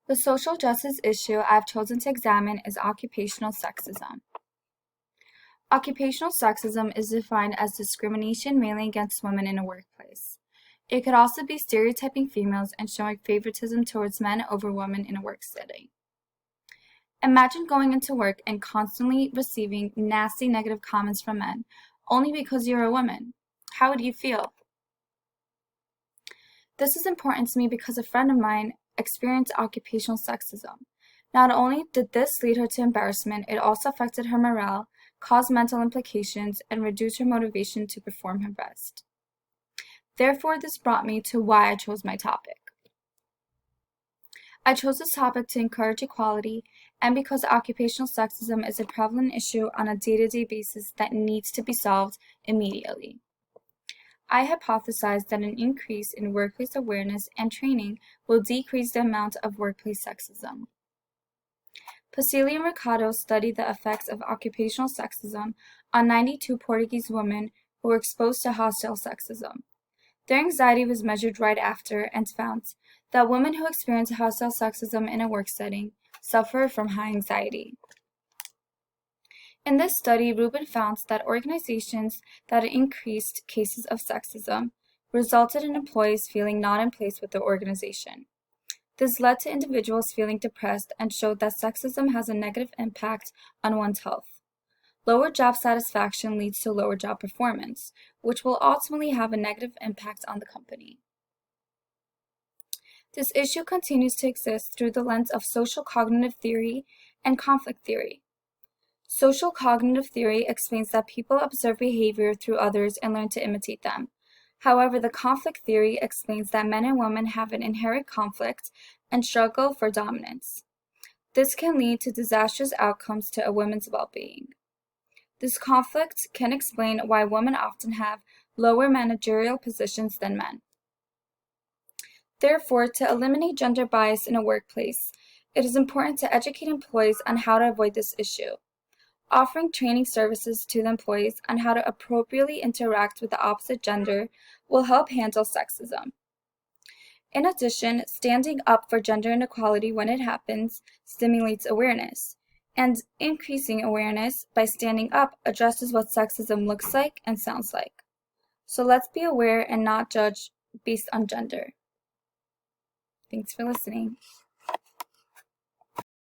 The social justice issue I've chosen to examine is occupational sexism. Occupational sexism is defined as discrimination mainly against women in a workplace. It could also be stereotyping females and showing favoritism towards men over women in a work setting. Imagine going into work and constantly receiving nasty negative comments from men only because you're a woman. How would you feel? This is important to me because a friend of mine experienced occupational sexism. Not only did this lead her to embarrassment, it also affected her morale, caused mental implications, and reduced her motivation to perform her best. Therefore, this brought me to why I chose my topic. I chose this topic to encourage equality and because occupational sexism is a prevalent issue on a day-to-day basis that needs to be solved immediately. I hypothesized that an increase in workplace awareness and training will decrease the amount of workplace sexism. Pasilli and Ricardo studied the effects of occupational sexism on 92 Portuguese women who were exposed to hostile sexism. Their anxiety was measured right after and found that women who experience hostile sexism in a work setting suffer from high anxiety. In this study, Rubin found that organizations that increased cases of sexism resulted in employees feeling not in place with the organization. This led to individuals feeling depressed and showed that sexism has a negative impact on one's health. Lower job satisfaction leads to lower job performance, which will ultimately have a negative impact on the company. This issue continues to exist through the lens of social cognitive theory and conflict theory. Social cognitive theory explains that people observe behavior through others and learn to imitate them. However, the conflict theory explains that men and women have an inherent conflict and struggle for dominance. This can lead to disastrous outcomes to a woman's well-being. This conflict can explain why women often have lower managerial positions than men. Therefore, to eliminate gender bias in a workplace, it is important to educate employees on how to avoid this issue. Offering training services to the employees on how to appropriately interact with the opposite gender will help handle sexism. In addition, standing up for gender inequality when it happens stimulates awareness, and increasing awareness by standing up addresses what sexism looks like and sounds like. So let's be aware and not judge based on gender. Thanks for listening.